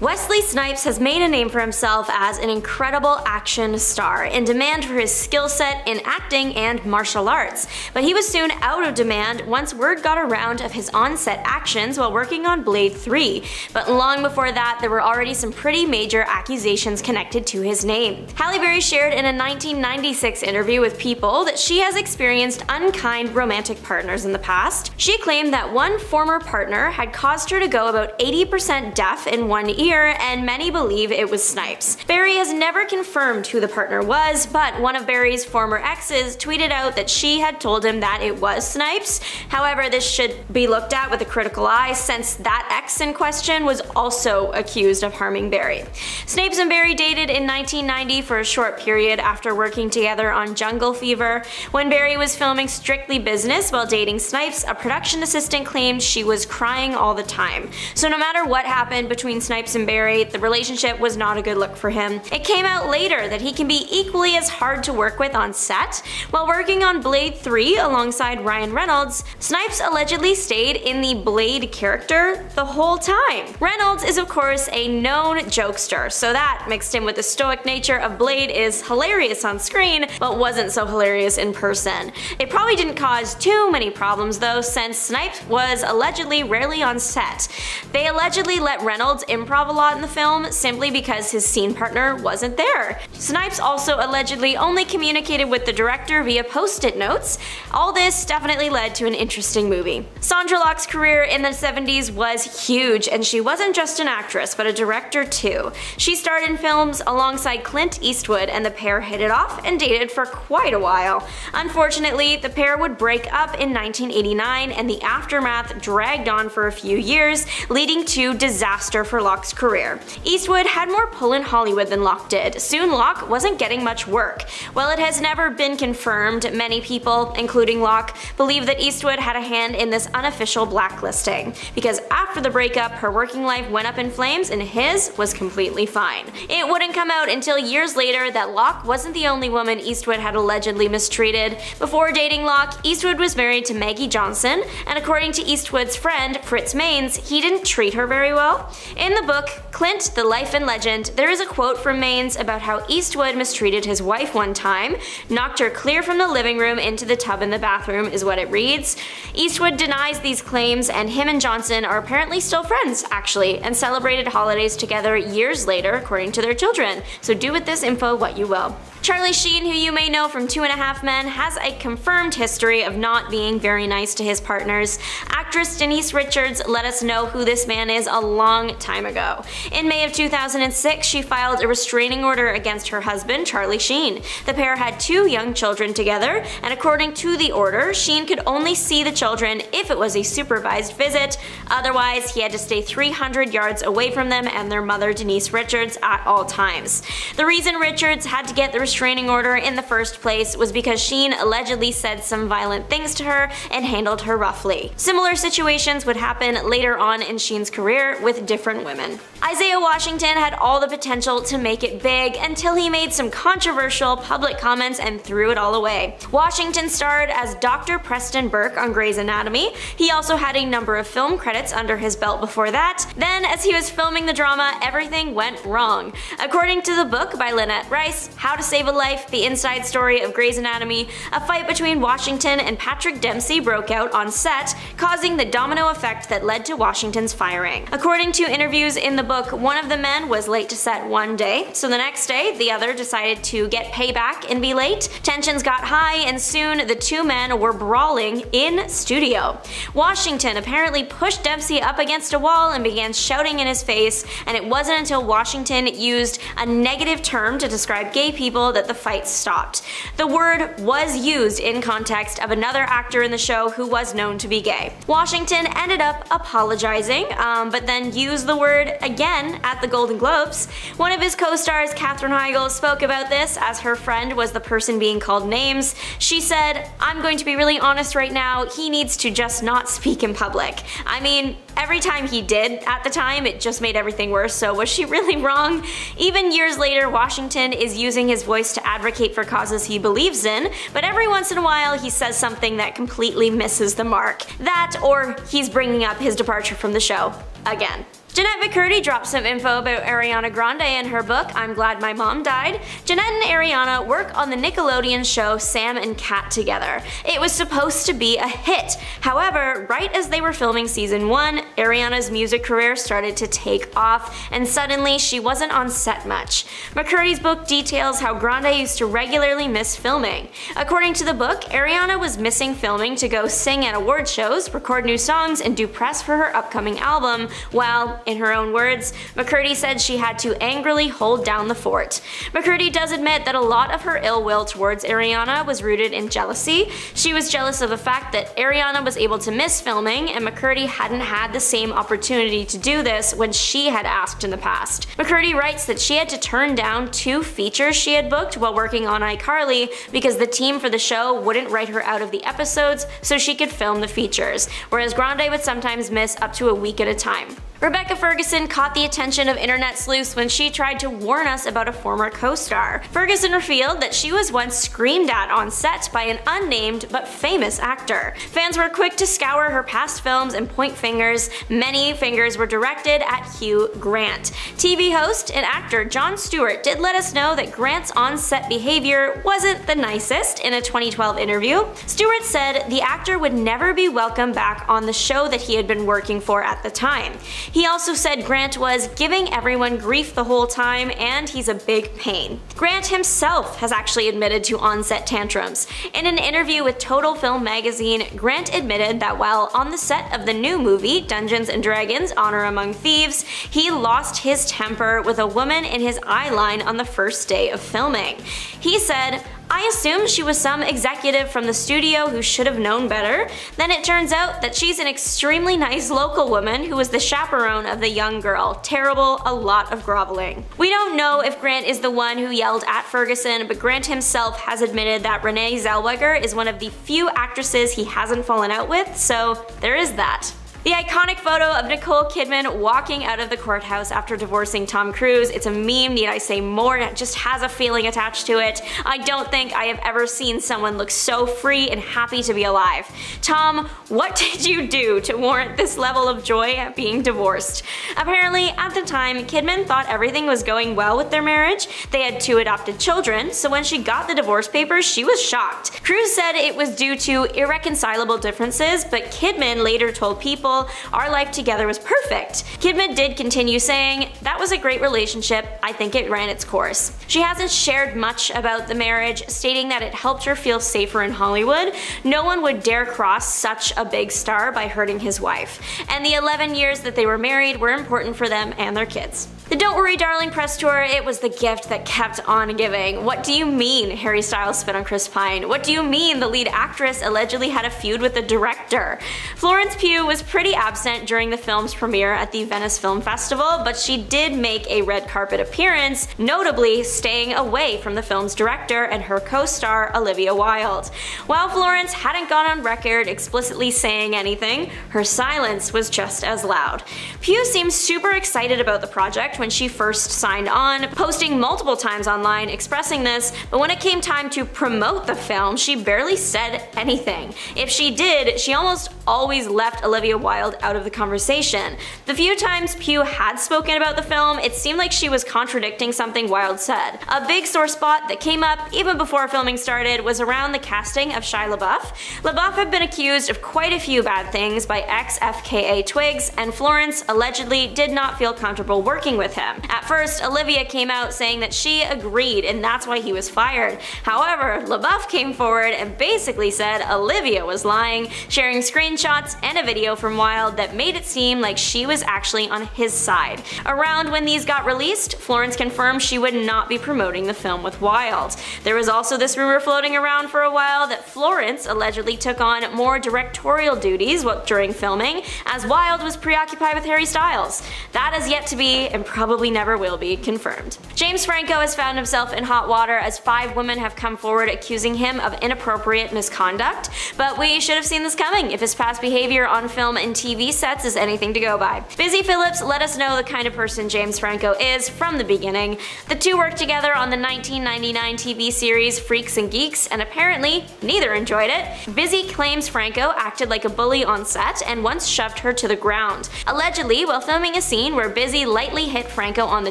Wesley Snipes has made a name for himself as an incredible action star, in demand for his skill set in acting and martial arts, but he was soon out of demand once word got around of his on-set actions while working on Blade 3, but long before that there were already some pretty major accusations connected to his name. Halle Berry shared in a 1996 interview with People that she has experienced unkind romantic partners in the past. She claimed that one former partner had caused her to go about 80% deaf in one ear, and many believe it was Snipes. Berry has never confirmed who the partner was, but one of Berry's former exes tweeted out that she had told him that it was Snipes. However, this should be looked at with a critical eye since that ex in question was also accused of harming Berry. Snipes and Berry dated in 1990 for a short period after working together on Jungle Fever. When Berry was filming Strictly Business while dating Snipes, a production assistant claimed she was crying all the time. So no matter what happened between Snipes and Berry, the relationship was not a good look for him. It came out later that he can be equally as hard to work with on set. While working on Blade 3 alongside Ryan Reynolds, Snipes allegedly stayed in the Blade character the whole time. Reynolds is of course a known jokester, so that, mixed in with the stoic nature of Blade, is hilarious on screen, but wasn't so hilarious in person. It probably didn't cause too many problems though, since Snipes was allegedly rarely on set. They allegedly let Reynolds improv a lot in the film simply because his scene partner wasn't there. Snipes also allegedly only communicated with the director via post-it notes. All this definitely led to an interesting movie. Sandra Locke's career in the 70s was huge, and she wasn't just an actress but a director too. She starred in films alongside Clint Eastwood, and the pair hit it off and dated for quite a while. Unfortunately, the pair would break up in 1989, and the aftermath dragged on for a few years, leading to disaster for Locke's career. Eastwood had more pull in Hollywood than Locke did. Soon Locke wasn't getting much work. While it has never been confirmed, many people, including Locke, believe that Eastwood had a hand in this unofficial blacklisting, because after the breakup, her working life went up in flames and his was completely fine. It wouldn't come out until years later that Locke wasn't the only woman Eastwood had allegedly mistreated. Before dating Locke, Eastwood was married to Maggie Johnson, and according to Eastwood's friend, Fritz Maines, he didn't treat her very well. In the book, Clint, The Life and Legend, there is a quote from Maines about how Eastwood mistreated his wife one time, knocked her clear from the living room into the tub in the bathroom is what it reads. Eastwood denies these claims, and him and Johnson are apparently still friends, actually, and celebrated holidays together years later according to their children, so do with this info what you will. Charlie Sheen, who you may know from 2.5 Men, has a confirmed history of not being very nice to his partners. Actress Denise Richards let us know who this man is a long time ago. In May of 2006, she filed a restraining order against her husband, Charlie Sheen. The pair had 2 young children together, and according to the order, Sheen could only see the children if it was a supervised visit. Otherwise, he had to stay 300 yards away from them and their mother, Denise Richards, at all times. The reason Richards had to get the restraining order in the first place was because Sheen allegedly said some violent things to her and handled her roughly. Similar situations would happen later on in Sheen's career with different women. Isaiah Washington had all the potential to make it big until he made some controversial public comments and threw it all away. Washington starred as Dr. Preston Burke on Grey's Anatomy. He also had a number of film credits under his belt before that. Then, as he was filming the drama, everything went wrong. According to the book by Lynette Rice, How to Save a Life, The Inside Story of Grey's Anatomy, a fight between Washington and Patrick Dempsey broke out on set, causing the domino effect that led to Washington's firing. According to interviews in the book, one of the men was late to set one day, so the next day the other decided to get payback and be late. Tensions got high, and soon the 2 men were brawling in studio. Washington apparently pushed Dempsey up against a wall and began shouting in his face, and it wasn't until Washington used a negative term to describe gay people that the fight stopped. The word was used in context of another actor in the show who was known to be gay. Washington ended up apologizing, but then used the word again at the Golden Globes. One of his co-stars, Katherine Heigl, spoke about this as her friend was the person being called names. She said, "I'm going to be really honest right now, he needs to just not speak in public." I mean, every time he did at the time, it just made everything worse, so was she really wrong? Even years later, Washington is using his voice to advocate for causes he believes in, but every once in a while he says something that completely misses the mark. That, or he's bringing up his departure from the show again. Jeanette McCurdy dropped some info about Ariana Grande in her book, I'm Glad My Mom Died. Jeanette and Ariana work on the Nickelodeon show Sam and Cat together. It was supposed to be a hit. However, right as they were filming season 1, Ariana's music career started to take off, and suddenly she wasn't on set much. McCurdy's book details how Grande used to regularly miss filming. According to the book, Ariana was missing filming to go sing at award shows, record new songs, and do press for her upcoming album, while, in her own words, McCurdy said she had to angrily hold down the fort. McCurdy does admit that a lot of her ill will towards Ariana was rooted in jealousy. She was jealous of the fact that Ariana was able to miss filming and McCurdy hadn't had the same opportunity to do this when she had asked in the past. McCurdy writes that she had to turn down 2 features she had booked while working on iCarly because the team for the show wouldn't write her out of the episodes so she could film the features, whereas Grande would sometimes miss up to a week at a time. Rebecca Ferguson caught the attention of internet sleuths when she tried to warn us about a former co-star. Ferguson revealed that she was once screamed at on set by an unnamed but famous actor. Fans were quick to scour her past films and point fingers. Many fingers were directed at Hugh Grant. TV host and actor Jon Stewart did let us know that Grant's on-set behavior wasn't the nicest in a 2012 interview. Stewart said the actor would never be welcome back on the show that he had been working for at the time. He also said Grant was giving everyone grief the whole time and he's a big pain. Grant himself has actually admitted to on-set tantrums. In an interview with Total Film magazine, Grant admitted that while on the set of the new movie Dungeons & Dragons: Honor Among Thieves, he lost his temper with a woman in his eye line on the first day of filming. He said, I assumed she was some executive from the studio who should have known better. Then it turns out that she's an extremely nice local woman who was the chaperone of the young girl. Terrible, a lot of groveling. We don't know if Grant is the one who yelled at Ferguson, but Grant himself has admitted that Renee Zellweger is one of the few actresses he hasn't fallen out with, so there is that. The iconic photo of Nicole Kidman walking out of the courthouse after divorcing Tom Cruise, it's a meme, need I say more, it just has a feeling attached to it. I don't think I have ever seen someone look so free and happy to be alive. Tom, what did you do to warrant this level of joy at being divorced? Apparently, at the time, Kidman thought everything was going well with their marriage. They had 2 adopted children, so when she got the divorce papers, she was shocked. Cruise said it was due to irreconcilable differences, but Kidman later told People our life together was perfect. Kidman did continue saying, that was a great relationship, I think it ran its course. She hasn't shared much about the marriage, stating that it helped her feel safer in Hollywood. No one would dare cross such a big star by hurting his wife. And the 11 years that they were married were important for them and their kids. The Don't Worry Darling press tour, it was the gift that kept on giving. What do you mean Harry Styles spit on Chris Pine? What do you mean the lead actress allegedly had a feud with the director? Florence Pugh was pretty absent during the film's premiere at the Venice Film Festival, but she did make a red carpet appearance, notably staying away from the film's director and her co-star Olivia Wilde. While Florence hadn't gone on record explicitly saying anything, her silence was just as loud. Pugh seems super excited about the project when she first signed on, posting multiple times online expressing this, but when it came time to promote the film, she barely said anything. If she did, she almost always left Olivia Wilde out of the conversation. The few times Pugh had spoken about the film, it seemed like she was contradicting something Wilde said. A big sore spot that came up even before filming started was around the casting of Shia LaBeouf. LaBeouf had been accused of quite a few bad things by ex-FKA twigs, and Florence allegedly did not feel comfortable working with him. At first, Olivia came out saying that she agreed and that's why he was fired. However, LaBeouf came forward and basically said Olivia was lying, sharing screenshots and a video from Wilde that made it seem like she was actually on his side. Around when these got released, Florence confirmed she would not be promoting the film with Wilde. There was also this rumor floating around for a while that Florence allegedly took on more directorial duties during filming, as Wilde was preoccupied with Harry Styles. That is yet to be, and probably never will be, confirmed. James Franco has found himself in hot water as 5 women have come forward accusing him of inappropriate misconduct, but we should have seen this coming if his past behavior on film in TV sets is anything to go by. Busy Phillips let us know the kind of person James Franco is from the beginning. The two worked together on the 1999 TV series Freaks and Geeks, and apparently neither enjoyed it. Busy claims Franco acted like a bully on set and once shoved her to the ground. Allegedly, while filming a scene where Busy lightly hit Franco on the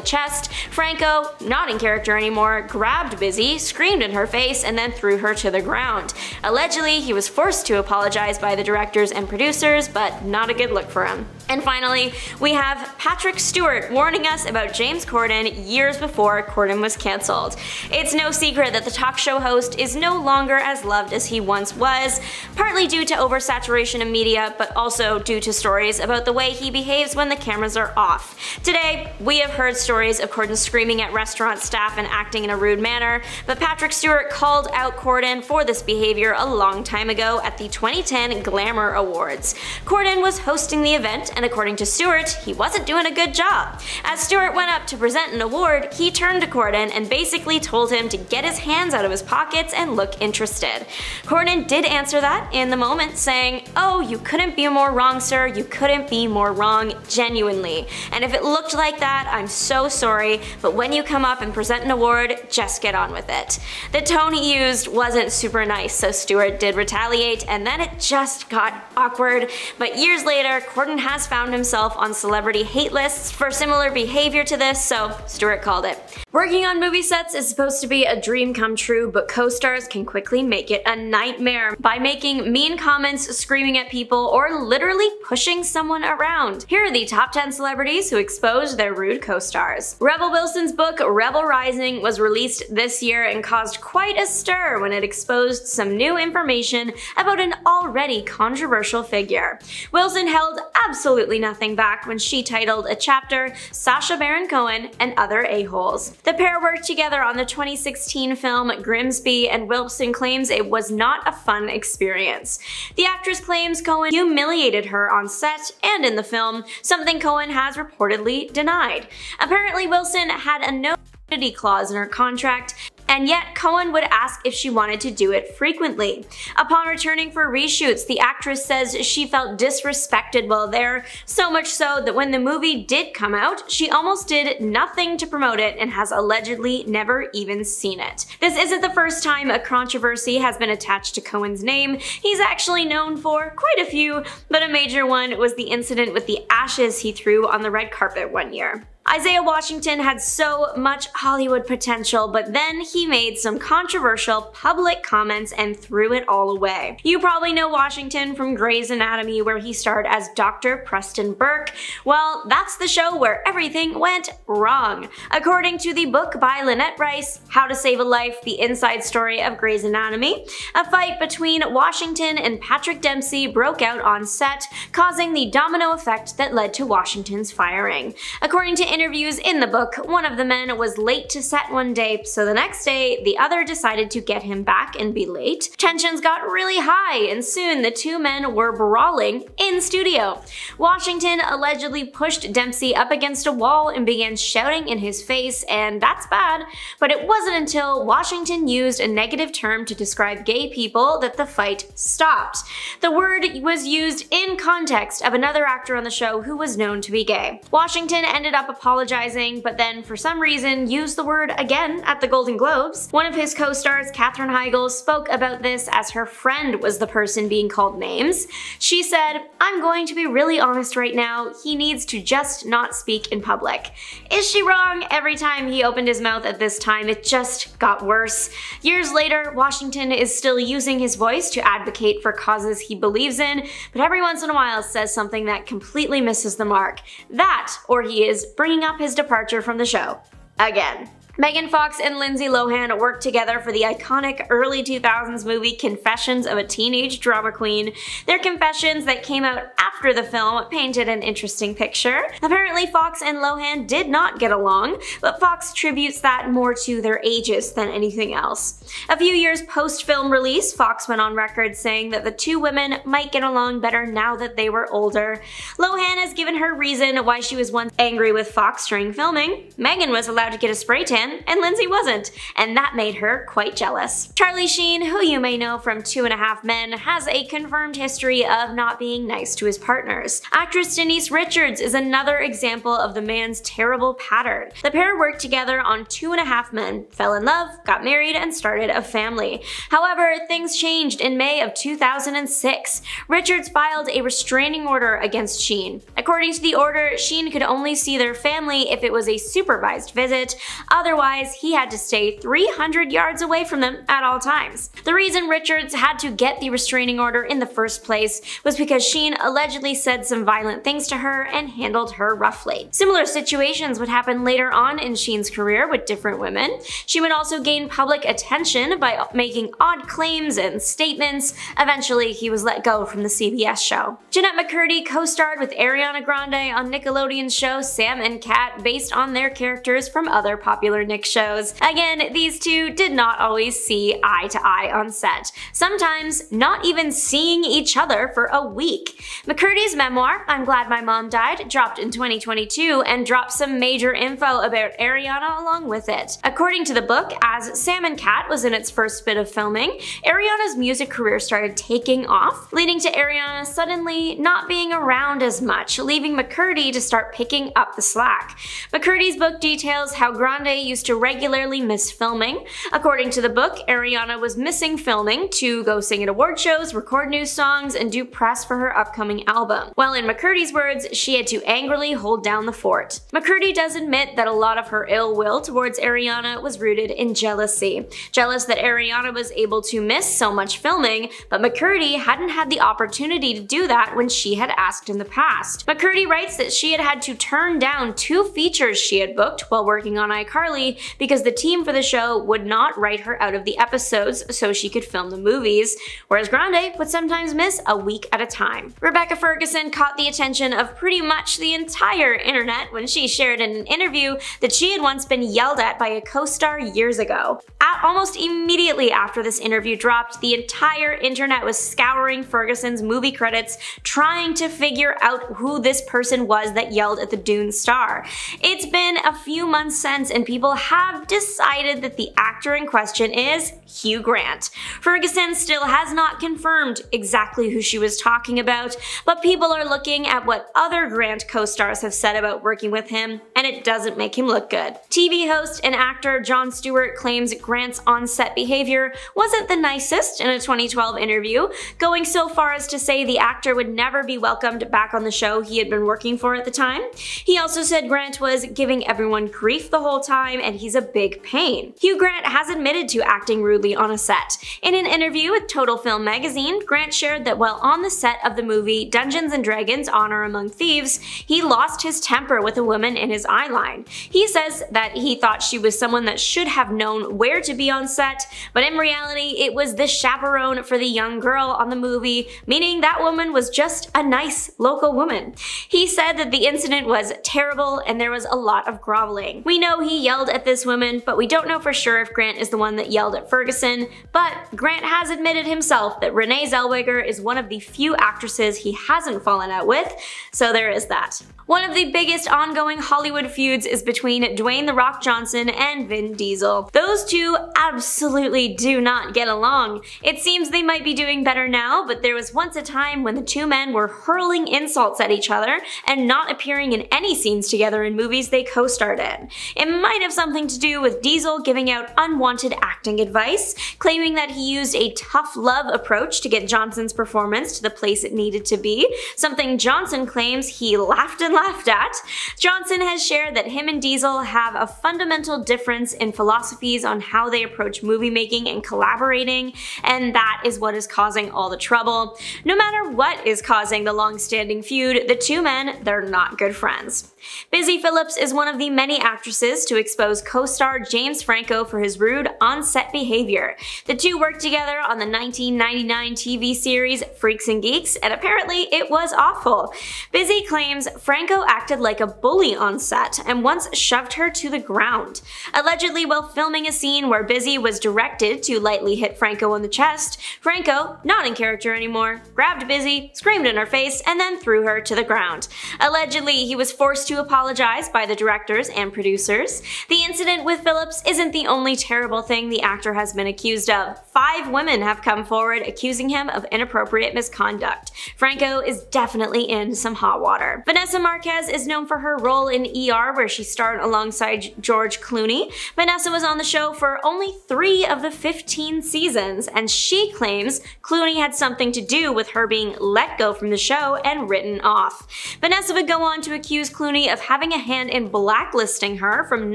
chest, Franco, not in character anymore, grabbed Busy, screamed in her face, and then threw her to the ground. Allegedly, he was forced to apologize by the directors and producers, but not a good look for him. And finally, we have Patrick Stewart warning us about James Corden years before Corden was cancelled. It's no secret that the talk show host is no longer as loved as he once was, partly due to oversaturation of media, but also due to stories about the way he behaves when the cameras are off. Today, we have heard stories of Corden screaming at restaurant staff and acting in a rude manner, but Patrick Stewart called out Corden for this behavior a long time ago at the 2010 Glamour Awards. Corden was hosting the event, and according to Stewart, he wasn't doing a good job. As Stewart went up to present an award, he turned to Corden and basically told him to get his hands out of his pockets and look interested. Corden did answer that in the moment, saying, "Oh, you couldn't be more wrong, sir, you couldn't be more wrong, genuinely. And if it looked like that, I'm so sorry, but when you come up and present an award, just get on with it." The tone he used wasn't super nice, so Stewart did retaliate, and then it just got awkward. But years later, Corden has found himself on celebrity hate lists for similar behavior to this, so Stewart called it. Working on movie sets is supposed to be a dream come true, but co-stars can quickly make it a nightmare by making mean comments, screaming at people, or literally pushing someone around. Here are the top 10 celebrities who exposed their rude co-stars. Rebel Wilson's book Rebel Rising was released this year and caused quite a stir when it exposed some new information about an already controversial figure. Wilson held absolutely nothing back when she titled a chapter Sasha Baron Cohen and Other A-Holes. The pair worked together on the 2016 film Grimsby, and Wilson claims it was not a fun experience. The actress claims Cohen humiliated her on set and in the film, something Cohen has reportedly denied. Apparently, Wilson had a no nudity clause in her contract, and yet Cohen would ask if she wanted to do it frequently. Upon returning for reshoots, the actress says she felt disrespected while there, so much so that when the movie did come out, she almost did nothing to promote it and has allegedly never even seen it. This isn't the first time a controversy has been attached to Cohen's name. He's actually known for quite a few, but a major one was the incident with the ashes he threw on the red carpet one year. Isaiah Washington had so much Hollywood potential, but then he made some controversial public comments and threw it all away. You probably know Washington from Grey's Anatomy, where he starred as Dr. Preston Burke. Well, that's the show where everything went wrong. According to the book by Lynette Rice, How to Save a Life, the inside story of Grey's Anatomy, a fight between Washington and Patrick Dempsey broke out on set, causing the domino effect that led to Washington's firing. According to interviews in the book, one of the men was late to set one day, so the next day, the other decided to get him back and be late. Tensions got really high, and soon the two men were brawling in studio. Washington allegedly pushed Dempsey up against a wall and began shouting in his face, and that's bad, but it wasn't until Washington used a negative term to describe gay people that the fight stopped. The word was used in context of another actor on the show who was known to be gay. Washington ended up apologizing, but then for some reason used the word again at the Golden Globes. One of his co-stars, Katherine Heigl, spoke about this as her friend was the person being called names. She said, "I'm going to be really honest right now, he needs to just not speak in public." Is she wrong? Every time he opened his mouth at this time, it just got worse. Years later, Washington is still using his voice to advocate for causes he believes in, but every once in a while says something that completely misses the mark. That, or he is bringing up his departure from the show again. Megan Fox and Lindsay Lohan worked together for the iconic early 2000s movie Confessions of a Teenage Drama Queen. Their confessions that came out after the film painted an interesting picture. Apparently, Fox and Lohan did not get along, but Fox attributes that more to their ages than anything else. A few years post-film release, Fox went on record saying that the two women might get along better now that they were older. Lohan has given her reason why she was once angry with Fox during filming. Megan was allowed to get a spray tan, man, and Lindsay wasn't, and that made her quite jealous. Charlie Sheen, who you may know from 2.5 Men, has a confirmed history of not being nice to his partners. Actress Denise Richards is another example of the man's terrible pattern. The pair worked together on 2.5 Men, fell in love, got married, and started a family. However, things changed in May of 2006. Richards filed a restraining order against Sheen. According to the order, Sheen could only see their family if it was a supervised visit, otherwise he had to stay 300 yards away from them at all times. The reason Richards had to get the restraining order in the first place was because Sheen allegedly said some violent things to her and handled her roughly. Similar situations would happen later on in Sheen's career with different women. She would also gain public attention by making odd claims and statements. Eventually, he was let go from the CBS show. Jeanette McCurdy co-starred with Ariana Grande on Nickelodeon's show Sam and Cat, based on their characters from other popular Nick shows. Again, these two did not always see eye to eye on set, sometimes not even seeing each other for a week. McCurdy's memoir, I'm Glad My Mom Died, dropped in 2022 and dropped some major info about Ariana along with it. According to the book, as Sam and Cat was in its first bit of filming, Ariana's music career started taking off, leading to Ariana suddenly not being around as much, leaving McCurdy to start picking up the slack. McCurdy's book details how Grande used to regularly miss filming. According to the book, Ariana was missing filming to go sing at award shows, record new songs, and do press for her upcoming album. While in McCurdy's words, she had to angrily hold down the fort. McCurdy does admit that a lot of her ill will towards Ariana was rooted in jealousy. Jealous that Ariana was able to miss so much filming, but McCurdy hadn't had the opportunity to do that when she had asked in the past. McCurdy writes that she had had to turn down 2 features she had booked while working on iCarly because the team for the show would not write her out of the episodes so she could film the movies, whereas Grande would sometimes miss a week at a time. Rebecca Ferguson caught the attention of pretty much the entire internet when she shared in an interview that she had once been yelled at by a co-star years ago. Almost immediately after this interview dropped, the entire internet was scouring Ferguson's movie credits trying to figure out who this person was that yelled at the Dune star. It's been a few months since and people have decided that the actor in question is Hugh Grant. Ferguson still has not confirmed exactly who she was talking about, but people are looking at what other Grant co-stars have said about working with him, and it doesn't make him look good. TV host and actor Jon Stewart claims Grant's on-set behavior wasn't the nicest in a 2012 interview, going so far as to say the actor would never be welcomed back on the show he had been working for at the time. He also said Grant was giving everyone grief the whole time and he's a big pain. Hugh Grant has admitted to acting rudely on a set. In an interview with Total Film magazine, Grant shared that while on the set of the movie Dungeons & Dragons: Honor Among Thieves, he lost his temper with a woman in his eyeline. He says that he thought she was someone that should have known where to be on set, but in reality it was the chaperone for the young girl on the movie, meaning that woman was just a nice local woman. He said that the incident was terrible and there was a lot of groveling. We know he yelled at this woman, but we don't know for sure if Grant is the one that yelled at Ferguson, but Grant has admitted himself that Renee Zellweger is one of the few actresses he hasn't fallen out with, so there is that. One of the biggest ongoing Hollywood feuds is between Dwayne "The Rock" Johnson and Vin Diesel. Those two absolutely do not get along. It seems they might be doing better now, but there was once a time when the two men were hurling insults at each other and not appearing in any scenes together in movies they co-starred in. It might have something to do with Diesel giving out unwanted acting advice, claiming that he used a tough love approach to get Johnson's performance to the place it needed to be, something Johnson claims he laughed and laughed at. Johnson has shared that him and Diesel have a fundamental difference in philosophies on how they approach movie making and collaborating, and that is what is causing all the trouble. No matter what is causing the long-standing feud, the two men, they're not good friends. Busy Phillips is one of the many actresses to expose co-star James Franco for his rude on-set behavior. The two worked together on the 1999 TV series Freaks and Geeks, and apparently it was awful. Busy claims Franco Franco acted like a bully on set and once shoved her to the ground. Allegedly, while filming a scene where Busy was directed to lightly hit Franco on the chest, Franco, not in character anymore, grabbed Busy, screamed in her face, and then threw her to the ground. Allegedly, he was forced to apologize by the directors and producers. The incident with Phillips isn't the only terrible thing the actor has been accused of. 5 women have come forward accusing him of inappropriate misconduct. Franco is definitely in some hot water. Vanessa Marquez is known for her role in ER, where she starred alongside George Clooney. Vanessa was on the show for only 3 of the 15 seasons, and she claims Clooney had something to do with her being let go from the show and written off. Vanessa would go on to accuse Clooney of having a hand in blacklisting her from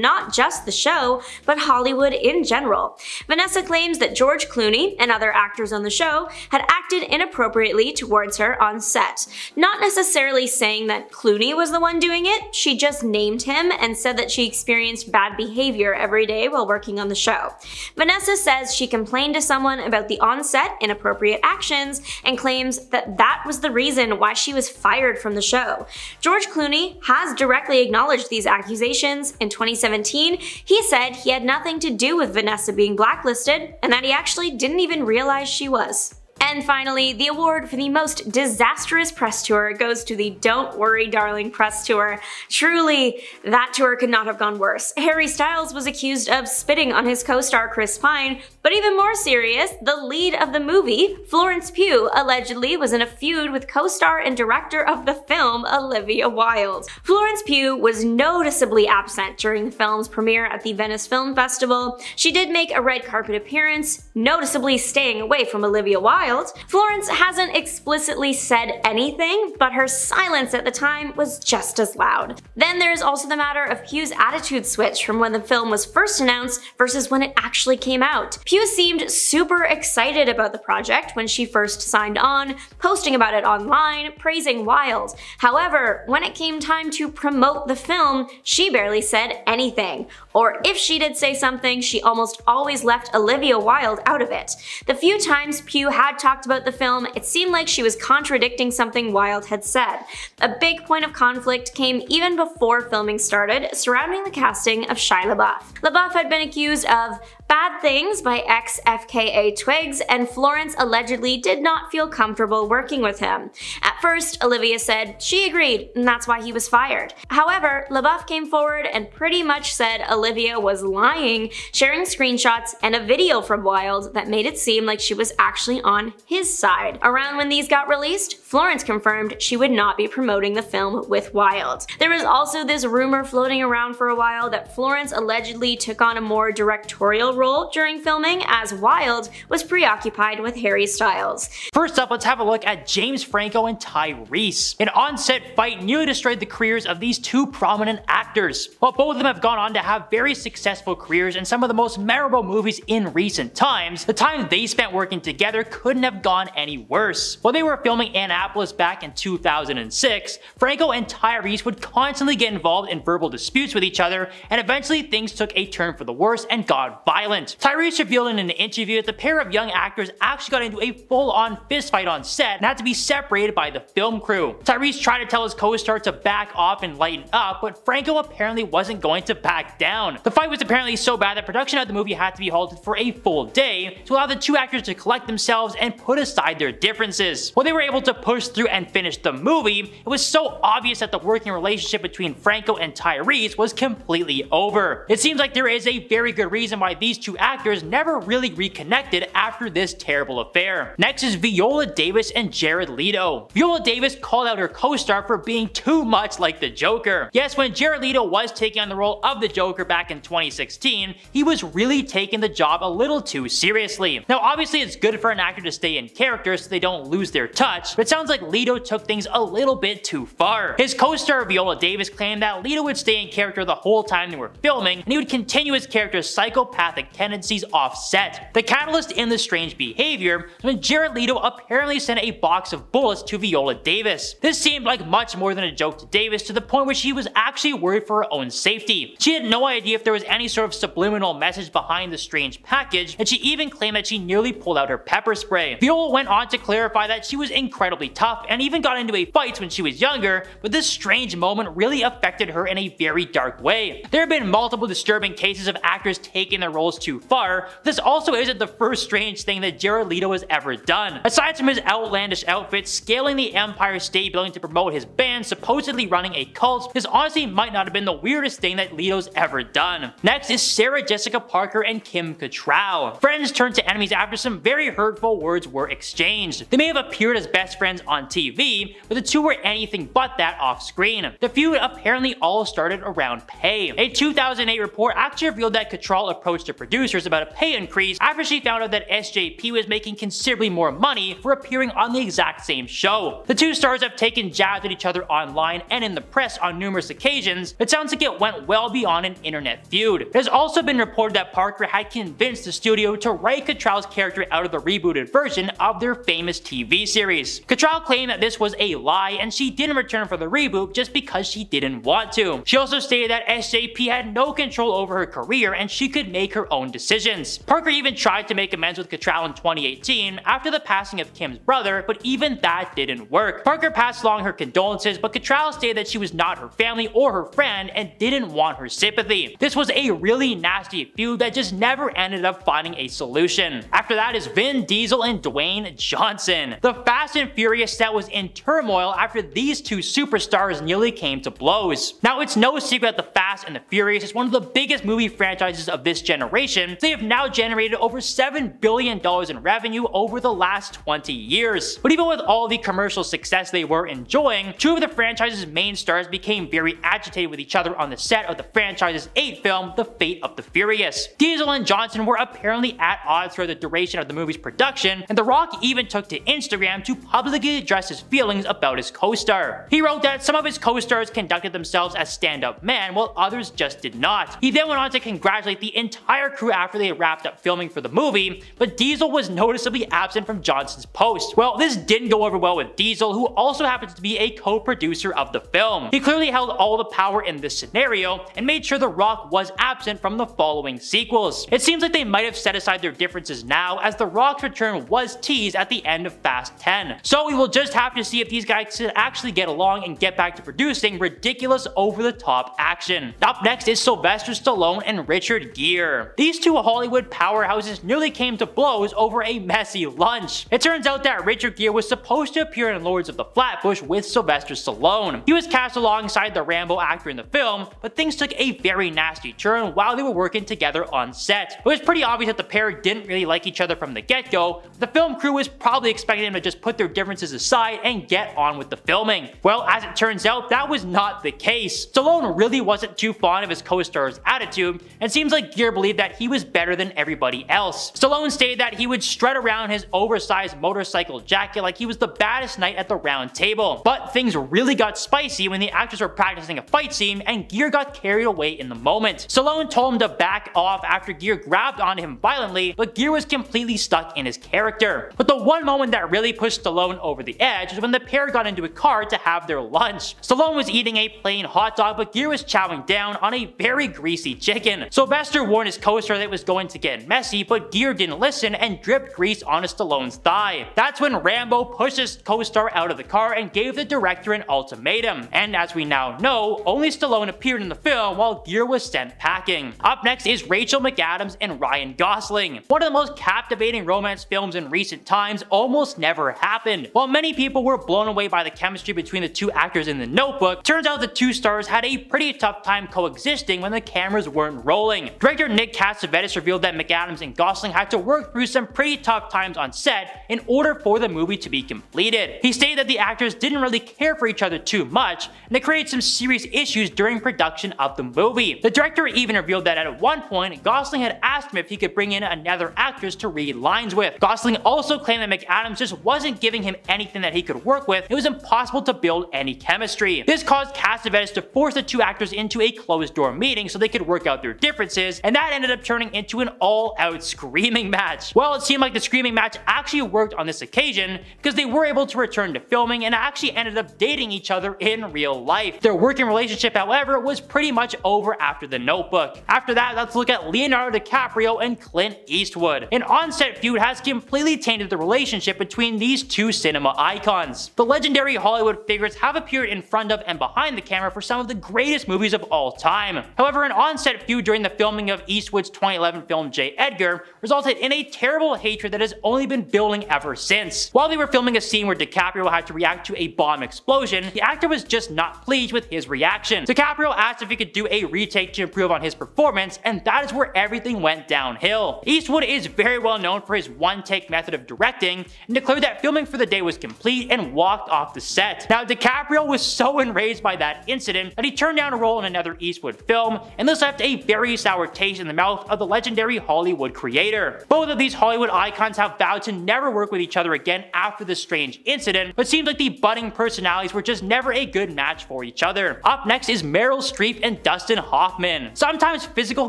not just the show, but Hollywood in general. Vanessa claims that George Clooney and other actors on the show had acted inappropriately towards her on set. Not necessarily saying that Clooney was the one doing it, she just named him and said that she experienced bad behavior every day while working on the show. Vanessa says she complained to someone about the on-set inappropriate actions and claims that that was the reason why she was fired from the show. George Clooney has directly acknowledged these accusations. In 2017, he said he had nothing to do with Vanessa being blacklisted and that he actually didn't even realize she was. And finally, the award for the most disastrous press tour goes to the Don't Worry Darling press tour. Truly, that tour could not have gone worse. Harry Styles was accused of spitting on his co-star Chris Pine, but even more serious, the lead of the movie, Florence Pugh, allegedly was in a feud with co-star and director of the film, Olivia Wilde. Florence Pugh was noticeably absent during the film's premiere at the Venice Film Festival. She did make a red carpet appearance, noticeably staying away from Olivia Wilde. Florence hasn't explicitly said anything, but her silence at the time was just as loud. Then there's also the matter of Pugh's attitude switch from when the film was first announced versus when it actually came out. Pugh seemed super excited about the project when she first signed on, posting about it online, praising Wilde. However, when it came time to promote the film, she barely said anything. Or if she did say something, she almost always left Olivia Wilde out of it. The few times Pugh had talked about the film, it seemed like she was contradicting something Wilde had said. A big point of conflict came even before filming started, surrounding the casting of Shia LaBeouf. LaBeouf had been accused of bad things by ex-FKA Twigs, and Florence allegedly did not feel comfortable working with him. At first, Olivia said she agreed, and that's why he was fired. However, LaBeouf came forward and pretty much said Olivia was lying, sharing screenshots and a video from Wilde that made it seem like she was actually on his side. Around when these got released, Florence confirmed she would not be promoting the film with Wilde. There was also this rumor floating around for a while that Florence allegedly took on a more directorial role during filming, as Wilde was preoccupied with Harry Styles. First up, let's have a look at James Franco and Tyrese. An on-set fight nearly destroyed the careers of these 2 prominent actors. While both of them have gone on to have very successful careers in some of the most memorable movies in recent times, the time they spent working together couldn't have gone any worse. While they were filming Annapolis back in 2006, Franco and Tyrese would constantly get involved in verbal disputes with each other, and eventually things took a turn for the worse and got violent. Tyrese revealed in an interview that the pair of young actors actually got into a full-on fistfight on set and had to be separated by the film crew. Tyrese tried to tell his co-star to back off and lighten up, but Franco apparently wasn't going to back down. The fight was apparently so bad that production of the movie had to be halted for a full day to allow the 2 actors to collect themselves and put aside their differences. While they were able to push through and finish the movie, it was so obvious that the working relationship between Franco and Tyrese was completely over. It seems like there is a very good reason why these 2 actors never really reconnected after this terrible affair. Next is Viola Davis and Jared Leto. Viola Davis called out her co-star for being too much like the Joker. Yes, when Jared Leto was taking on the role of the Joker back in 2016, he was really taking the job a little too seriously. Now obviously it's good for an actor to stay in character so they don't lose their touch, but it sounds like Leto took things a little bit too far. His co-star Viola Davis claimed that Leto would stay in character the whole time they were filming, and he would continue his character's psychopathic tendencies off set. The catalyst in the strange behavior was when Jared Leto apparently sent a box of bullets to Viola Davis. This seemed like much more than a joke to Davis, to the point where she was actually worried for her own safety. She had no idea if there was any sort of subliminal message behind the strange package, and she even claimed that she nearly pulled out her pepper spray. way. Viola went on to clarify that she was incredibly tough and even got into fights when she was younger, but this strange moment really affected her in a very dark way. There have been multiple disturbing cases of actors taking their roles too far. This also isn't the first strange thing that Jared Leto has ever done. Aside from his outlandish outfits, scaling the Empire State Building to promote his band, supposedly running a cult, this honestly might not have been the weirdest thing that Leto's ever done. Next is Sarah Jessica Parker and Kim Cattrall. Friends turned to enemies after some very hurtful words were exchanged. They may have appeared as best friends on TV, but the two were anything but that off screen. The feud apparently all started around pay. A 2008 report actually revealed that Cattrall approached the producers about a pay increase after she found out that SJP was making considerably more money for appearing on the exact same show. The two stars have taken jabs at each other online and in the press on numerous occasions. It sounds like it went well beyond an internet feud. It has also been reported that Parker had convinced the studio to write Cattrall's character out of the rebooted version of their famous TV series. Cattrall claimed that this was a lie and she didn't return for the reboot just because she didn't want to. She also stated that SJP had no control over her career and she could make her own decisions. Parker even tried to make amends with Cattrall in 2018 after the passing of Kim's brother, but even that didn't work. Parker passed along her condolences, but Cattrall stated that she was not her family or her friend and didn't want her sympathy. This was a really nasty feud that just never ended up finding a solution. After that is Vin Diesel and Dwayne Johnson. The Fast and Furious set was in turmoil after these two superstars nearly came to blows. Now, it's no secret that The Fast and the Furious is one of the biggest movie franchises of this generation. They have now generated over $7 billion in revenue over the last 20 years. But even with all the commercial success they were enjoying, two of the franchise's main stars became very agitated with each other on the set of the franchise's 8th film, The Fate of the Furious. Diesel and Johnson were apparently at odds throughout the duration of the movie's production, and The Rock even took to Instagram to publicly address his feelings about his co-star. He wrote that some of his co-stars conducted themselves as stand-up men while others just did not. He then went on to congratulate the entire crew after they wrapped up filming for the movie, but Diesel was noticeably absent from Johnson's post. Well, this didn't go over well with Diesel, who also happens to be a co-producer of the film. He clearly held all the power in this scenario and made sure The Rock was absent from the following sequels. It seems like they might have set aside their differences now, as The Rock's return was teased at the end of Fast 10. So we will just have to see if these guys could actually get along and get back to producing ridiculous over-the-top action. Up next is Sylvester Stallone and Richard Gere. These two Hollywood powerhouses nearly came to blows over a messy lunch. It turns out that Richard Gere was supposed to appear in Lords of the Flatbush with Sylvester Stallone. He was cast alongside the Rambo actor in the film, but things took a very nasty turn while they were working together on set. It was pretty obvious that the pair didn't really like each other from the get-go. The film crew was probably expecting them to just put their differences aside and get on with the filming. Well, as it turns out, that was not the case. Stallone really wasn't too fond of his co-star's attitude, and seems like Gere believed that he was better than everybody else. Stallone stated that he would strut around his oversized motorcycle jacket like he was the baddest knight at the round table. But things really got spicy when the actors were practicing a fight scene and Gere got carried away in the moment. Stallone told him to back off after Gere grabbed onto him violently, but Gere was completely stuck in his character. But the one moment that really pushed Stallone over the edge was when the pair got into a car to have their lunch. Stallone was eating a plain hot dog, but Gere was chowing down on a very greasy chicken. Sylvester warned his co-star that it was going to get messy, but Gere didn't listen and dripped grease onto Stallone's thigh. That's when Rambo pushed his co-star out of the car and gave the director an ultimatum. And as we now know, only Stallone appeared in the film while Gere was sent packing. Up next is Rachel McAdams and Ryan Gosling. One of the most captivating romance films in recent times almost never happened. While many people were blown away by the chemistry between the two actors in The Notebook, turns out the two stars had a pretty tough time coexisting when the cameras weren't rolling. Director Nick Cassavetes revealed that McAdams and Gosling had to work through some pretty tough times on set in order for the movie to be completed. He stated that the actors didn't really care for each other too much, and it created some serious issues during production of the movie. The director even revealed that at one point, Gosling had asked him if he could bring in another actress to read lines with. Gosling also claimed that McAdams just wasn't giving him anything that he could work with. It was impossible to build any chemistry. This caused Cassavetes to force the two actors into a closed-door meeting so they could work out their differences, and that ended up turning into an all-out screaming match. Well, it seemed like the screaming match actually worked on this occasion because they were able to return to filming and actually ended up dating each other in real life. Their working relationship, however, was pretty much over after The Notebook. After that, let's look at Leonardo DiCaprio and Clint Eastwood. An on-set feud has completely completely tainted the relationship between these two cinema icons. The legendary Hollywood figures have appeared in front of and behind the camera for some of the greatest movies of all time. However, an on-set feud during the filming of Eastwood's 2011 film J. Edgar resulted in a terrible hatred that has only been building ever since. While they were filming a scene where DiCaprio had to react to a bomb explosion, the actor was just not pleased with his reaction. DiCaprio asked if he could do a retake to improve on his performance, and that is where everything went downhill. Eastwood is very well known for his one-take method of directing, and declared that filming for the day was complete and walked off the set. Now, DiCaprio was so enraged by that incident that he turned down a role in another Eastwood film, and this left a very sour taste in the mouth of the legendary Hollywood creator. Both of these Hollywood icons have vowed to never work with each other again after this strange incident, but seems like the budding personalities were just never a good match for each other. Up next is Meryl Streep and Dustin Hoffman. Sometimes physical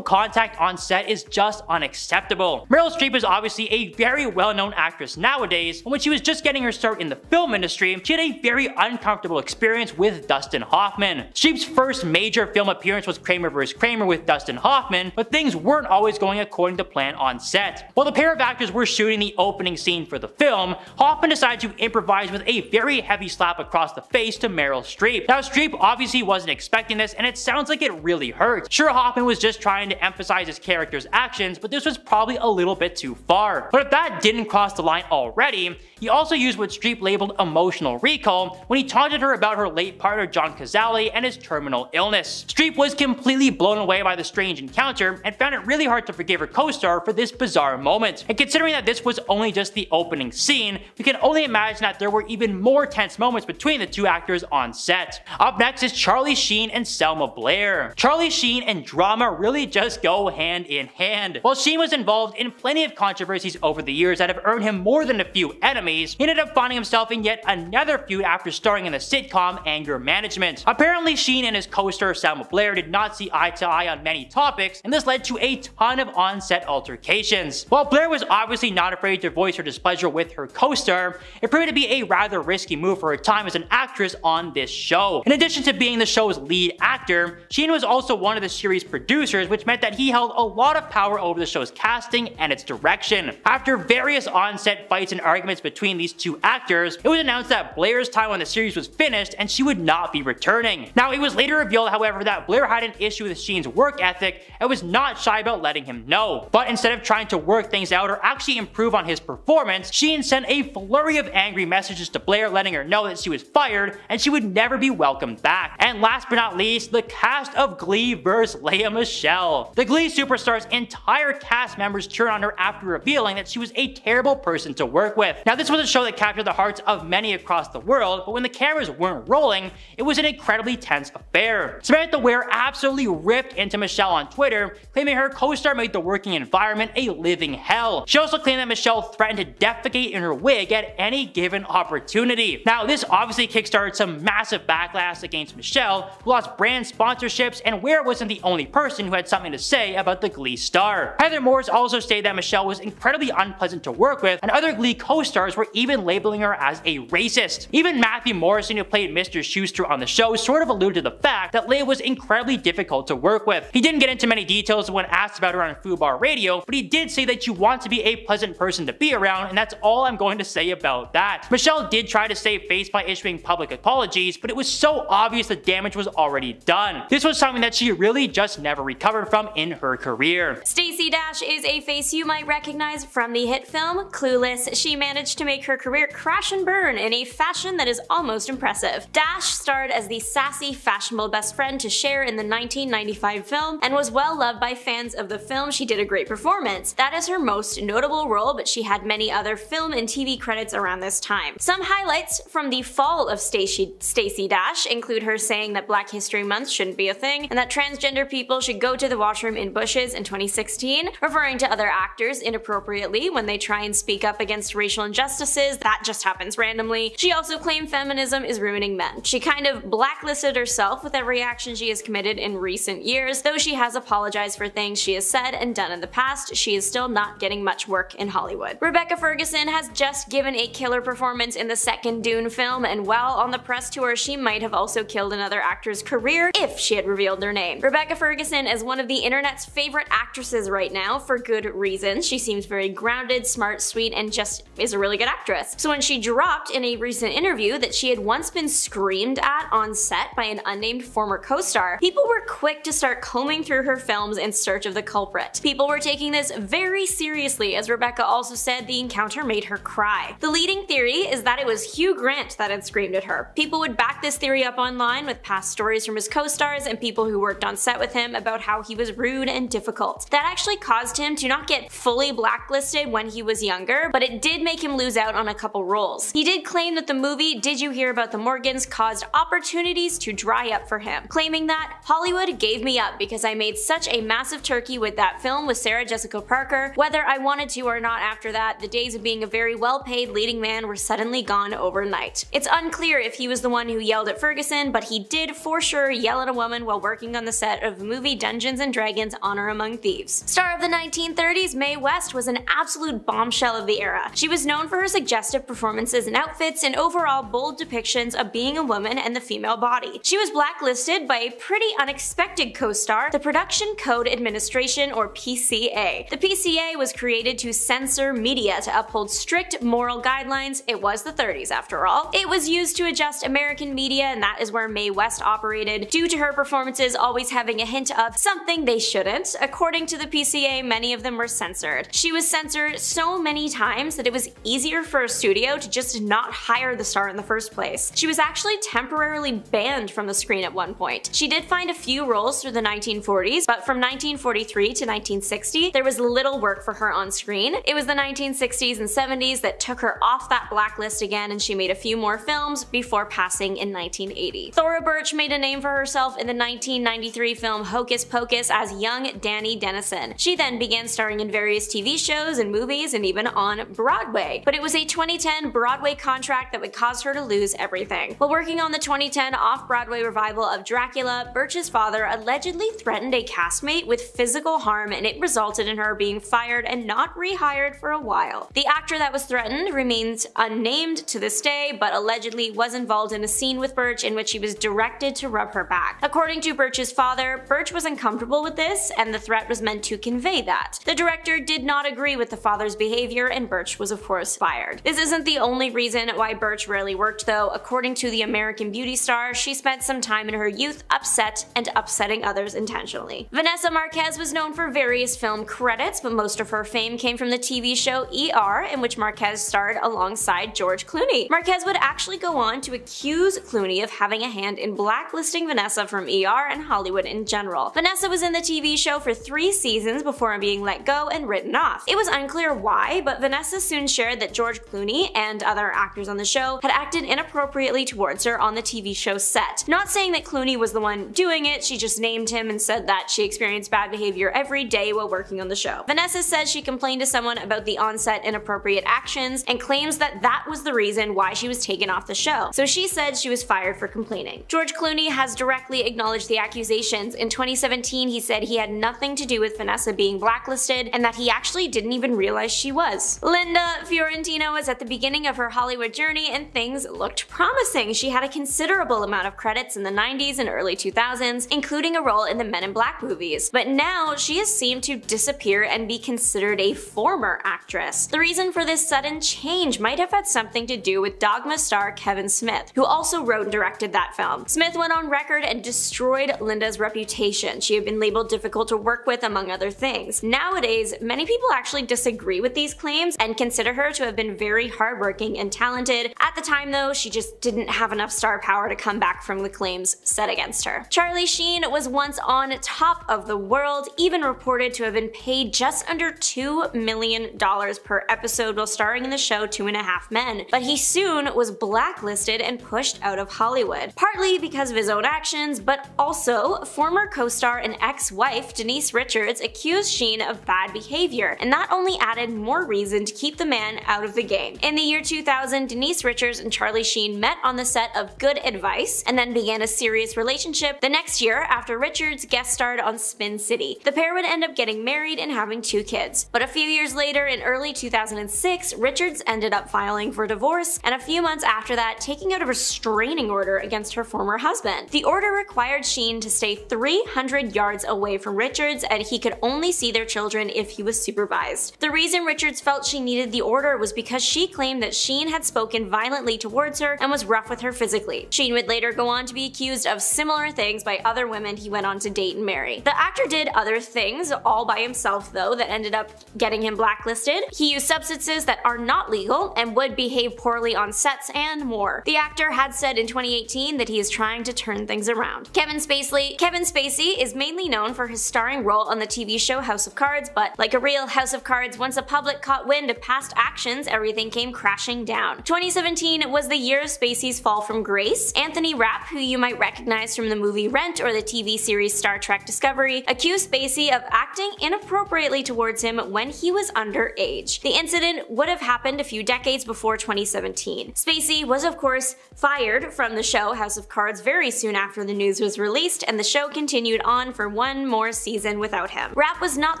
contact on set is just unacceptable. Meryl Streep is obviously a very well-known actress nowadays, and when she was just getting her start in the film industry, she had a very uncomfortable experience with Dustin Hoffman. Streep's first major film appearance was Kramer vs. Kramer with Dustin Hoffman, but things weren't always going according to plan on set. While the pair of actors were shooting the opening scene for the film, Hoffman decided to improvise with a very heavy slap across the face to Meryl Streep. Now, Streep obviously wasn't expecting this, and it sounds like it really hurt. Sure, Hoffman was just trying to emphasize his character's actions, but this was probably a little bit too far. But if that didn't cross the line already, he also used what Streep labeled emotional recall when he taunted her about her late partner John Cazale and his terminal illness. Streep was completely blown away by the strange encounter and found it really hard to forgive her co-star for this bizarre moment. And considering that this was only just the opening scene, we can only imagine that there were even more tense moments between the two actors on set. Up next is Charlie Sheen and Selma Blair. Charlie Sheen and drama really just go hand in hand. While Sheen was involved in plenty of controversies over the years that have earned him more than a few enemies, he ended up finding himself in yet another feud after starring in the sitcom Anger Management. Apparently, Sheen and his co-star Selma Blair did not see eye to eye on many topics, and this led to a ton of on-set altercations. While Blair was obviously not afraid to voice her displeasure with her co-star, it proved to be a rather risky move for her time as an actress on this show. In addition to being the show's lead actor, Sheen was also one of the series' producers, which meant that he held a lot of power over the show's casting and its direction. After various on-set fights and arguments between these two actors, it was announced that Blair's time on the series was finished and she would not be returning. Now, it was later revealed, however, that Blair had an issue with Sheen's work ethic and was not shy about letting him know. But instead of trying to work things out or actually improve on his performance, Sheen sent a flurry of angry messages to Blair letting her know that she was fired and she would never be welcomed back. And last but not least, the cast of Glee vs. Lea Michele. The Glee superstar's entire cast members turned on her after revealing that she was a terrible person to work with. Now, this was a show that captured the hearts of many across the world, but when the cameras weren't rolling, it was an incredibly tense affair. Samantha Ware absolutely ripped into Michelle on Twitter, claiming her co-star made the working environment a living hell. She also claimed that Michelle threatened to defecate in her wig at any given opportunity. Now, this obviously kickstarted some massive backlash against Michelle, who lost brand sponsorships, and Ware wasn't the only person who had something to say about the Glee star. Heather Morris also stated that Michelle was incredibly unpleasant to work with, and other Glee co-stars were even labeling her as a racist. Even Matthew Morrison, who played Mr. Schuster on the show, sort of alluded to the fact that Lea was incredibly difficult to work with. He didn't get into many details when asked about her on Fubar Radio, but he did say that you want to be a pleasant person to be around, and that's all I'm going to say about that. Michelle did try to save face by issuing public apologies, but it was so obvious the damage was already done. This was something that she really just never recovered from in her career. Stacy Dash is a face you might recognize from the hit film Clueless. She managed to make her career crash and burn in a fashion that is almost impressive. Dash starred as the sassy, fashionable best friend to Cher in the 1995 film and was well loved by fans of the film. She did a great performance. That is her most notable role, but she had many other film and TV credits around this time. Some highlights from the fall of Stacy Dash include her saying that Black History Month shouldn't be a thing and that transgender people should go to the washroom in bushes in 2016, referring to other actors inappropriately when they try and speak up against racial injustices. That just happens randomly. She also claimed feminism is ruining men. She kind of blacklisted herself with every action she has committed in recent years. Though she has apologized for things she has said and done in the past, she is still not getting much work in Hollywood. Rebecca Ferguson has just given a killer performance in the second Dune film, and while on the press tour, she might have also killed another actor's career if she had revealed their name. Rebecca Ferguson is one of the internet's favorite actresses right now for good reasons. She seems very grounded, smart, sweet, and just is a really good actress. So when she dropped in a recent interview that she had once been screamed at on set by an unnamed former co-star, people were quick to start combing through her films in search of the culprit. People were taking this very seriously, as Rebecca also said the encounter made her cry. The leading theory is that it was Hugh Grant that had screamed at her. People would back this theory up online with past stories from his co-stars and people who worked on set with him about how he was rude and difficult. That actually caused him to not get fully blacklisted when he was younger, but it did make him lose out on a couple roles. He did claim that the movie Did You Hear About the Morgans caused opportunities to dry up for him, claiming that Hollywood gave me up because I made such a massive turkey with that film with Sarah Jessica Parker. Whether I wanted to or not after that, the days of being a very well-paid leading man were suddenly gone overnight. It's unclear if he was the one who yelled at Ferguson, but he did for sure yell at a woman while working on the set of the movie Dungeons & Dragons: Honor Among Thieves. Star of the 1930s, Mae West was an absolute bombshell of the era. She was known for her suggestive performances and outfits and overall bold depictions of being a woman and the female body. She was blacklisted by a pretty unexpected co-star, the Production Code Administration, or PCA. The PCA was created to censor media to uphold strict moral guidelines. It was the 30s after all. It was used to adjust American media, and that is where Mae West operated, due to her performances always having a hint of something they shouldn't. According to the PCA, many of them were censored. She was censored so many times that it was easier for a studio to just not hire the star in the first place. She was actually temporarily banned from the screen at one point. She did find a few roles through the 1940s, but from 1943 to 1960, there was little work for her on screen. It was the 1960s and 70s that took her off that blacklist again, and she made a few more films before passing in 1980. Thora Birch made a name for herself in the 1993 film Hocus Pocus as young Danny Dennison. She then began starring in various TV shows and movies and even on Broadway, but it was a 2010 Broadway contract that would cause her to lose everything. While working on the 2010 off-Broadway revival of Dracula, Birch's father allegedly threatened a castmate with physical harm, and it resulted in her being fired and not rehired for a while. The actor that was threatened remains unnamed to this day, but allegedly was involved in a scene with Birch in which he was directed to rub her back. According to Birch's father, Birch was uncomfortable with this, and the threat was meant to convey that. The director did not agree with the father's behavior, and Birch was of course fired. This isn't the only reason why Birch rarely worked though. According to the American Beauty star, she spent some time in her youth upset and upsetting others intentionally. Vanessa Marquez was known for various film credits, but most of her fame came from the TV show ER, in which Marquez starred alongside George Clooney. Marquez would actually go on to accuse Clooney of having a hand in blacklisting Vanessa from ER and Hollywood in general. Vanessa was in the TV show for 3 seasons before being let go and written off. It was unclear why, but Vanessa soon shared that George Clooney and other actors on the show had acted inappropriately towards her on the TV show set. Not saying that Clooney was the one doing it, she just named him and said that she experienced bad behavior every day while working on the show. Vanessa says she complained to someone about the on-set inappropriate actions and claims that that was the reason why she was taken off the show. So she said she was fired for complaining. George Clooney has directly acknowledged the accusations. In 2017, he said he had nothing to do with Vanessa being blacklisted and that he actually didn't even realize she was. Linda Fiorentino was at the beginning of her Hollywood journey and things looked promising. She had a considerable amount of credits in the 90s and early 2000s, including a role in the Men in Black movies. But now she has seemed to disappear and be considered a former actress. The reason for this sudden change might have had something to do with Dogma star Kevin Smith, who also wrote and directed that film. Smith went on record and destroyed Linda's reputation. She had been labeled difficult to work with, among other things. Nowadays, many people actually disagree with these claims and consider her to have been very hardworking and talented. At the time though, she just didn't have enough star power to come back from the claims set against her. Charlie Sheen was once on top of the world, even reported to have been paid just under $2 million per episode while starring in the show 2.5 Men, but he soon was blacklisted and pushed out of Hollywood, partly because of his own actions, but also former co-star and ex-wife Denise Richards accused Sheen of bad behavior, and that only added more reason to keep the man out of the game. In the year 2000, Denise Richards and Charlie Sheen met on the set of Good Advice and then began a serious relationship the next year after Richards guest starred on Spin City. The pair would end up getting married and having 2 kids. But a few years later, in early 2006, Richards ended up filing for divorce, and a few months after that, taking out a restraining order against her former husband. The order required Sheen to stay 300 yards away from Richards, and he could only see their children if he was supervised. The reason Richards felt she needed the order was because she claimed that Sheen had spoken violently towards her and was rough with her physically. Sheen would later go on to be accused of similar things by other women he went on to date and marry. The actor did other things all by himself though that ended up getting him blacklisted. He used substances that are not legal and would behave poorly on sets and more. The actor had said in 2018 that he is trying to turn things around. Kevin Spacey is mainly known for his starring role on the TV show House of Cards, but like a real House of Cards, once the public caught wind of past actions, everything came crashing down. 2017 was the year of Spacey's fall from grace. Anthony Rapp, who you might recognize from the movie Rent or the TV series Star Trek Discovery, accused Spacey of acting inappropriately towards him when he was underage. The incident would have happened a few decades before 2017. Spacey was of course fired from the show House of Cards very soon after the news was released, and the show continued on for one more season without him. Rapp was not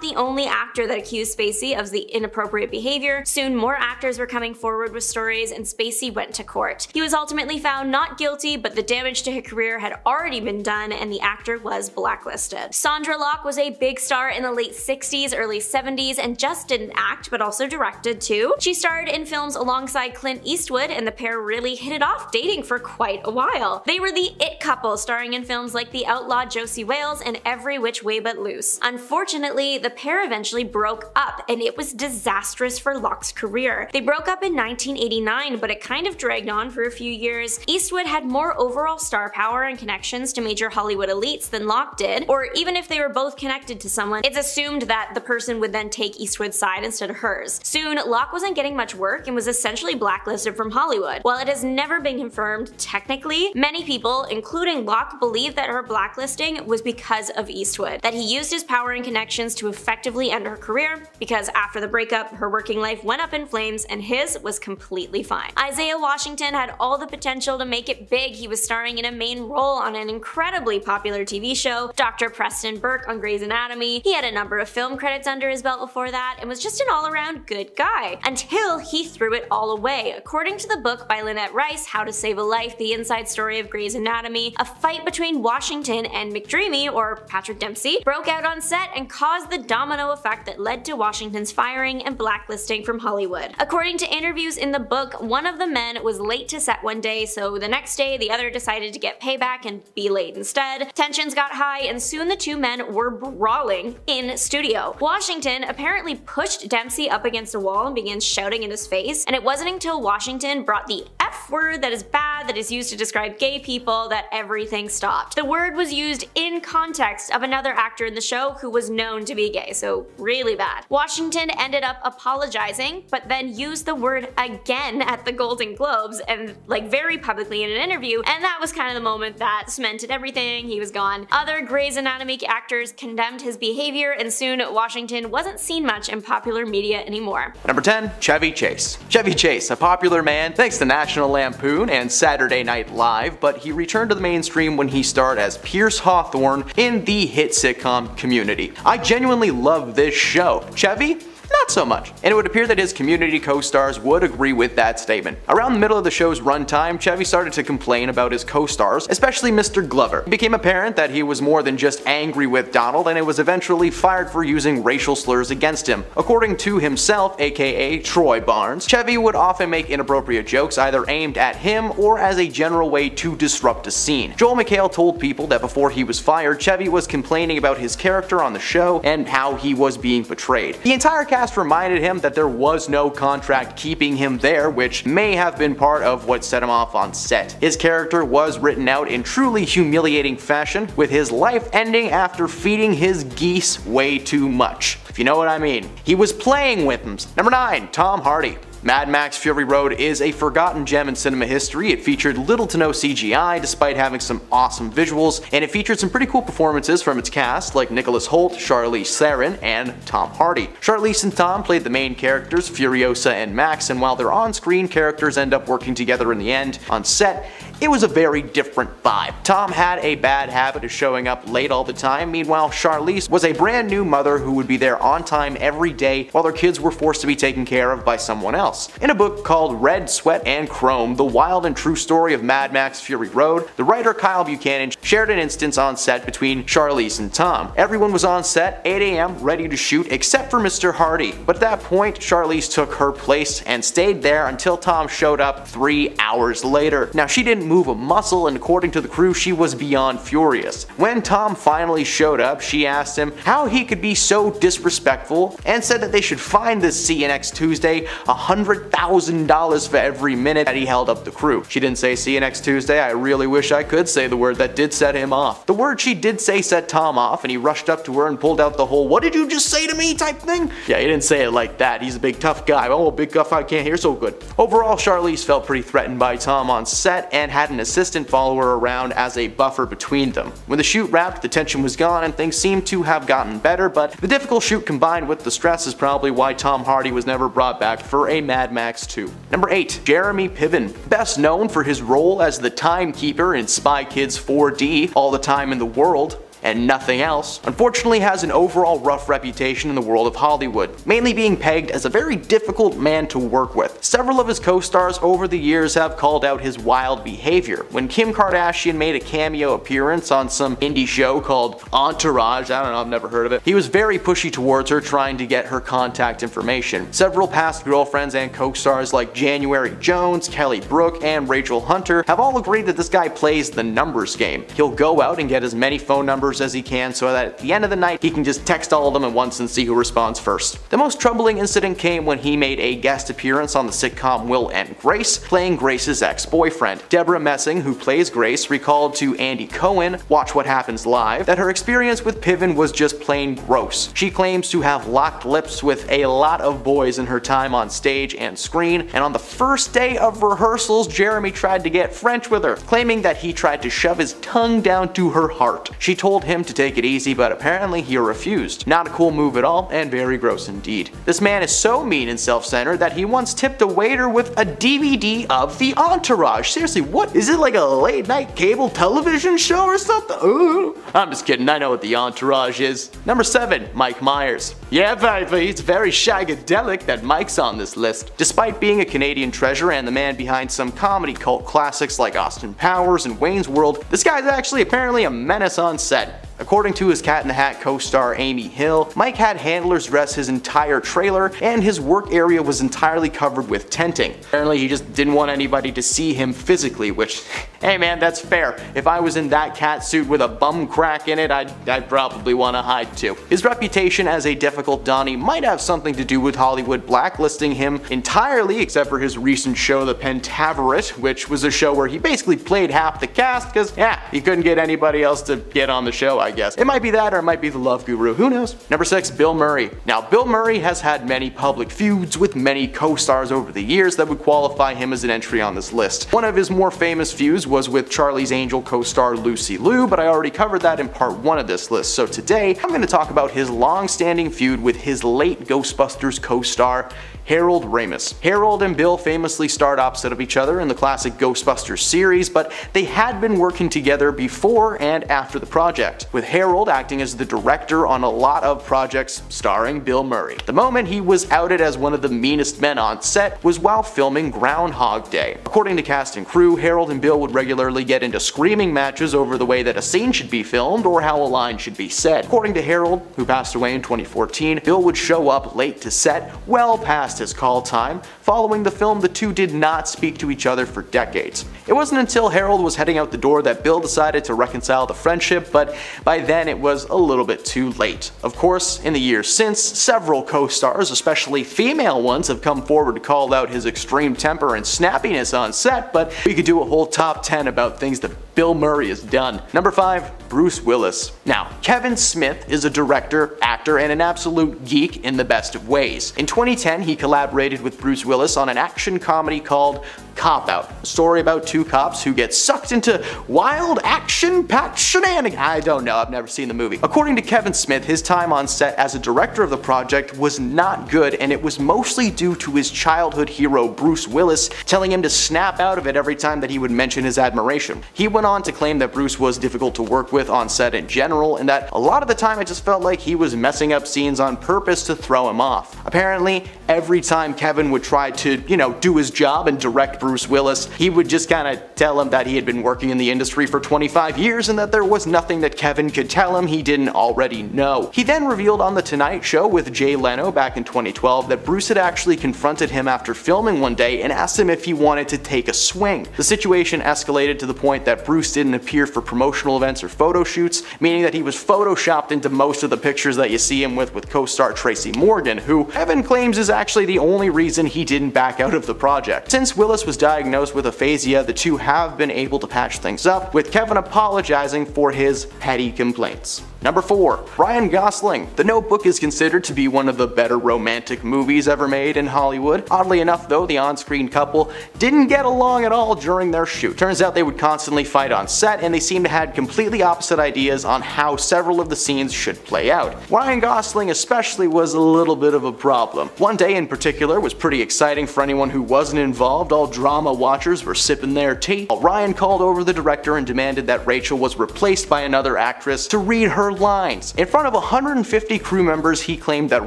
the only actor that accused Spacey of the inappropriate behavior. Soon more actors were coming forward with stories and Spacey went to court. He was ultimately found not guilty, but the damage to his career had already been done and the actor was blacklisted. Sondra Locke was a big star in the late 60s, early 70s and just didn't act but also directed too. She starred in films alongside Clint Eastwood and the pair really hit it off dating for quite a while. They were the it couple, starring in films like The Outlaw Josie Wales and Every Which Way But Loose. Unfortunately, the pair eventually broke up and it was disastrous for Locke's career. They broke up in 1989, but it kind of dragged on for a few years. Eastwood had more overall star power and connections to major Hollywood elites than Locke did, or even if they were both connected to someone, it's assumed that the person would then take Eastwood's side instead of hers. Soon, Locke wasn't getting much work and was essentially blacklisted from Hollywood. While it has never been confirmed technically, many people, including Locke, believe that her blacklisting was because of Eastwood, that he used his power and connections to effectively end her career, because after the breakup, her working life went up in flames and his was completely fine. Isaiah Washington had all the potential to make it big. He was starring in a main role on an incredibly popular TV show, Dr. Preston Burke on Grey's Anatomy. He had a number of film credits under his belt before that and was just an all-around good guy, until he threw it all away. According to the book by Lynette Rice, How to Save a Life, The Inside Story of Grey's Anatomy, a fight between Washington and McDreamy, or Patrick Dempsey, broke out on set and caused the domino effect that led to Washington's firing and blacklisting from Hollywood. According to interviews in the book, one of the men was late to set one day, so the next day the other decided to get payback and be late instead. Tensions got high and soon the two men were brawling in studio. Washington apparently pushed Dempsey up against a wall and began shouting in his face, and it wasn't until Washington brought the F word that is bad, that is used to describe gay people, that everything stopped. The word was used in context of another actor in the show who was known to be gay, so really bad. Washington ended up apologizing, but then used the word again at the Golden Globes, and like very publicly in an interview, and that was kind of the moment that cemented everything. He was gone. Other Grey's Anatomy actors condemned his behavior, and soon Washington wasn't seen much in popular media anymore. Number 10. Chevy Chase. Chevy Chase, a popular man thanks to National Lampoon and Saturday Night Live, but he returned to the mainstream when he starred as Pierce Hawthorne in the hit sitcom Community. I genuinely love this show. Chevy? Not so much, and it would appear that his Community co-stars would agree with that statement. Around the middle of the show's runtime, Chevy started to complain about his co-stars, especially Mr. Glover. It became apparent that he was more than just angry with Donald, and it was eventually fired for using racial slurs against him. According to himself, aka Troy Barnes, Chevy would often make inappropriate jokes either aimed at him or as a general way to disrupt a scene. Joel McHale told People that before he was fired, Chevy was complaining about his character on the show and how he was being portrayed. The entire cast reminded him that there was no contract keeping him there, which may have been part of what set him off on set. His character was written out in truly humiliating fashion, with his life ending after feeding his geese way too much, if you know what I mean. He was playing with them. Number 9. Tom Hardy. Mad Max Fury Road is a forgotten gem in cinema history. It featured little to no CGI despite having some awesome visuals, and it featured some pretty cool performances from its cast like Nicholas Hoult, Charlize Theron, and Tom Hardy. Charlize and Tom played the main characters, Furiosa and Max, and while their on-screen characters end up working together in the end, on set, it was a very different vibe. Tom had a bad habit of showing up late all the time, meanwhile Charlize was a brand new mother who would be there on time every day while their kids were forced to be taken care of by someone else. In a book called Red, Sweat, and Chrome, The Wild and True Story of Mad Max Fury Road, the writer Kyle Buchanan shared an instance on set between Charlize and Tom. Everyone was on set 8 AM ready to shoot except for Mr. Hardy, but at that point Charlize took her place and stayed there until Tom showed up 3 hours later. Now she didn't move a muscle, and according to the crew she was beyond furious. When Tom finally showed up, she asked him how he could be so disrespectful and said that they should fine this See You Next Tuesday $100,000 for every minute that he held up the crew. She didn't say see you next Tuesday. I really wish I could say the word that did set him off. The word she did say set Tom off, and he rushed up to her and pulled out the whole "what did you just say to me" type thing. Yeah, he didn't say it like that. He's a big tough guy. Oh, big tough I can't hear so good. Overall, Charlize felt pretty threatened by Tom on set and had an assistant follow her around as a buffer between them. When the shoot wrapped, the tension was gone and things seemed to have gotten better, but the difficult shoot combined with the stress is probably why Tom Hardy was never brought back for a Mad Max 2. Number 8. Jeremy Piven. Best known for his role as the timekeeper in Spy Kids 4D, All the Time in the World, and nothing else, unfortunately has an overall rough reputation in the world of Hollywood, mainly being pegged as a very difficult man to work with. Several of his co-stars over the years have called out his wild behavior. When Kim Kardashian made a cameo appearance on some indie show called Entourage, I don't know, I've never heard of it, he was very pushy towards her, trying to get her contact information. Several past girlfriends and co-stars like January Jones, Kelly Brook, and Rachel Hunter have all agreed that this guy plays the numbers game. He'll go out and get as many phone numbers as he can so that at the end of the night he can just text all of them at once and see who responds first. The most troubling incident came when he made a guest appearance on the sitcom Will and Grace, playing Grace's ex-boyfriend. Deborah Messing, who plays Grace, recalled to Andy Cohen, Watch What Happens Live, that her experience with Piven was just plain gross. She claims to have locked lips with a lot of boys in her time on stage and screen, and on the first day of rehearsals Jeremy tried to get French with her, claiming that he tried to shove his tongue down to her heart. She told him to take it easy, but apparently he refused. Not a cool move at all, and very gross indeed. This man is so mean and self-centered that he once tipped a waiter with a DVD of The Entourage. Seriously, what? Is it like a late night cable television show or something? Ooh. I'm just kidding, I know what The Entourage is. Number 7. Mike Myers. Yeah, baby, it's very shagadelic that Mike's on this list. Despite being a Canadian treasure and the man behind some comedy cult classics like Austin Powers and Wayne's World, this guy's actually apparently a menace on set. According to his Cat in the Hat co-star Amy Hill, Mike had handlers dress his entire trailer, and his work area was entirely covered with tenting. Apparently he just didn't want anybody to see him physically, which, hey man, that's fair. If I was in that cat suit with a bum crack in it, I'd probably want to hide too. His reputation as a difficult Donnie might have something to do with Hollywood blacklisting him entirely, except for his recent show The Pentaverate, which was a show where he basically played half the cast because, yeah, he couldn't get anybody else to get on the show, I guess. It might be that, or it might be the Love Guru, who knows? Number 6. Bill Murray. Now, Bill Murray has had many public feuds with many co-stars over the years that would qualify him as an entry on this list. One of his more famous feuds was with Charlie's Angel co-star Lucy Liu, but I already covered that in part 1 of this list, so today I'm going to talk about his long-standing feud with his late Ghostbusters co-star Harold Ramis. Harold and Bill famously starred opposite of each other in the classic Ghostbusters series, but they had been working together before and after the project, with Harold acting as the director on a lot of projects starring Bill Murray. The moment he was outed as one of the meanest men on set was while filming Groundhog Day. According to cast and crew, Harold and Bill would regularly get into screaming matches over the way that a scene should be filmed or how a line should be said. According to Harold, who passed away in 2014, Bill would show up late to set, well past his call time. Following the film, the two did not speak to each other for decades. It wasn't until Harold was heading out the door that Bill decided to reconcile the friendship, but by then it was a little bit too late. Of course, in the years since, several co-stars, especially female ones, have come forward to call out his extreme temper and snappiness on set, but we could do a whole top 10 about things that Bill Murray has done. Number 5. Bruce Willis. Now, Kevin Smith is a director, actor, and an absolute geek in the best of ways. In 2010, he collaborated with Bruce Willis on an action comedy called Cop Out, a story about two cops who get sucked into wild action-packed shenanigans. I don't know, I've never seen the movie. According to Kevin Smith, his time on set as a director of the project was not good, and it was mostly due to his childhood hero Bruce Willis telling him to snap out of it every time that he would mention his admiration. He went on to claim that Bruce was difficult to work with on set in general, and that a lot of the time it just felt like he was messing up scenes on purpose to throw him off. Apparently, every time Kevin would try to, do his job and direct Bruce Willis, he would just kinda tell him that he had been working in the industry for 25 years and that there was nothing that Kevin could tell him he didn't already know. He then revealed on The Tonight Show with Jay Leno back in 2012 that Bruce had actually confronted him after filming one day and asked him if he wanted to take a swing. The situation escalated to the point that Bruce didn't appear for promotional events or photo shoots, meaning that he was photoshopped into most of the pictures that you see him with co-star Tracy Morgan, who Kevin claims is actually the only reason he didn't back out of the project. Since Willis was diagnosed with aphasia, the two have been able to patch things up, with Kevin apologizing for his petty complaints. Number 4. Ryan Gosling. The Notebook is considered to be one of the better romantic movies ever made in Hollywood. Oddly enough though, the on-screen couple didn't get along at all during their shoot. Turns out they would constantly fight on set, and they seemed to have completely opposite ideas on how several of the scenes should play out. Ryan Gosling especially was a little bit of a problem. One day in particular was pretty exciting for anyone who wasn't involved. All drama watchers were sipping their tea. Ryan called over the director and demanded that Rachel was replaced by another actress to read her lines. In front of 150 crew members, he claimed that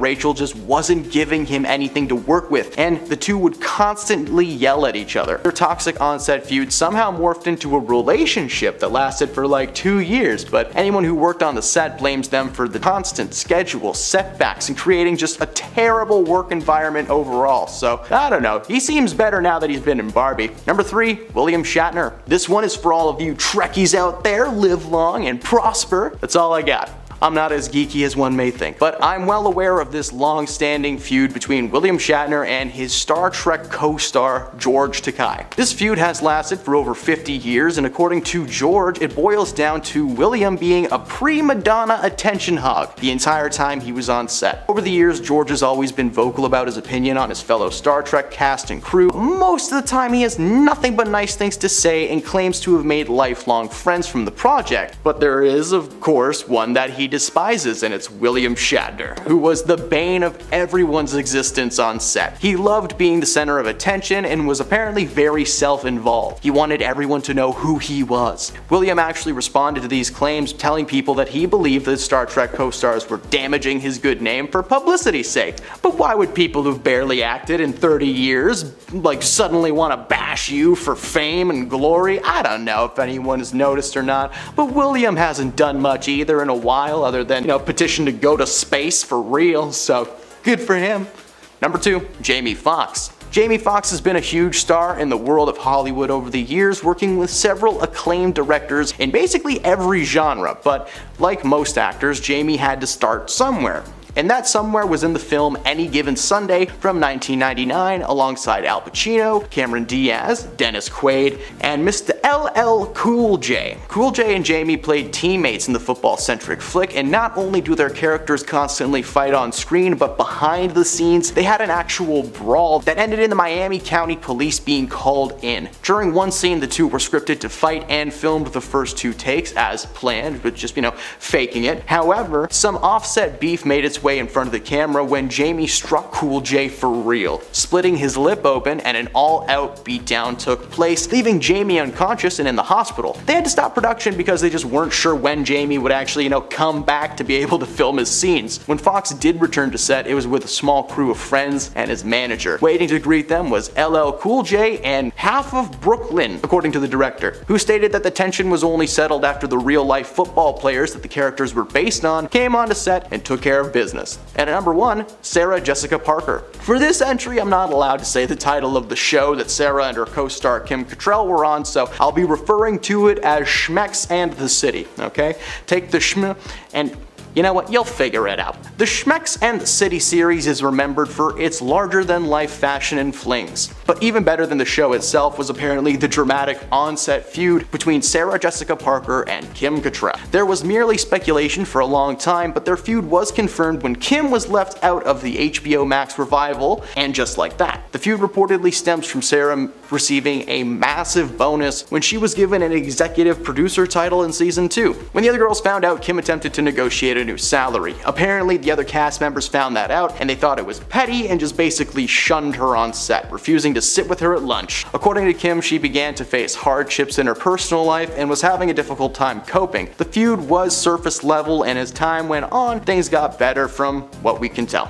Rachel just wasn't giving him anything to work with, and the two would constantly yell at each other. Their toxic on-set feud somehow morphed into a relationship that lasted for like 2 years, but anyone who worked on the set blames them for the constant schedule setbacks and creating just a terrible work environment overall. So I don't know, he seems better now that he's been in Barbie. Number 3. William Shatner. This one is for all of you Trekkies out there. Live long and prosper. That's all I got. I'm not as geeky as one may think, but I'm well aware of this long-standing feud between William Shatner and his Star Trek co-star George Takei. This feud has lasted for over 50 years, and according to George, it boils down to William being a prima donna attention hog the entire time he was on set. Over the years, George has always been vocal about his opinion on his fellow Star Trek cast and crew. Most of the time he has nothing but nice things to say and claims to have made lifelong friends from the project. But there is, of course, one that he despises, and it's William Shatner, who was the bane of everyone's existence on set. He loved being the center of attention and was apparently very self-involved. He wanted everyone to know who he was. William actually responded to these claims, telling people that he believed that Star Trek co-stars were damaging his good name for publicity's sake. But why would people who've barely acted in 30 years suddenly want to bash you for fame and glory? I don't know if anyone has noticed or not, but William hasn't done much either in a while, other than, petition to go to space for real, so good for him. Number 2. Jamie Foxx. Jamie Foxx has been a huge star in the world of Hollywood over the years, working with several acclaimed directors in basically every genre, but like most actors, Jamie had to start somewhere. And that somewhere was in the film Any Given Sunday from 1999, alongside Al Pacino, Cameron Diaz, Dennis Quaid, and Mr. LL Cool J. Cool J and Jamie played teammates in the football-centric flick, and not only do their characters constantly fight on screen, but behind the scenes, they had an actual brawl that ended in the Miami County Police being called in. During one scene, the two were scripted to fight and filmed the first 2 takes as planned, but just, faking it. However, some offset beef made its way in front of the camera when Jamie struck Cool J for real, splitting his lip open, and an all-out beatdown took place, leaving Jamie unconscious and in the hospital. They had to stop production because they just weren't sure when Jamie would actually, come back to be able to film his scenes. When Fox did return to set, it was with a small crew of friends and his manager. Waiting to greet them was LL Cool J and half of Brooklyn, according to the director, who stated that the tension was only settled after the real-life football players that the characters were based on came onto set and took care of business. And at number 1, Sarah Jessica Parker. For this entry, I'm not allowed to say the title of the show that Sarah and her co-star Kim Cattrall were on, so I'll be referring to it as Schmecks and the City, okay? Take the schm and You know what, you'll figure it out. The Schmecks and the City series is remembered for its larger-than-life fashion and flings. But even better than the show itself was apparently the dramatic on-set feud between Sarah Jessica Parker and Kim Cattrall. There was merely speculation for a long time, but their feud was confirmed when Kim was left out of the HBO Max revival, and just like that, the feud reportedly stems from Sarah receiving a massive bonus when she was given an executive producer title in season 2. When the other girls found out, Kim attempted to negotiate a new salary. Apparently, the other cast members found that out and they thought it was petty and just basically shunned her on set, refusing to sit with her at lunch. According to Kim, she began to face hardships in her personal life and was having a difficult time coping. The feud was surface level, and as time went on, things got better from what we can tell.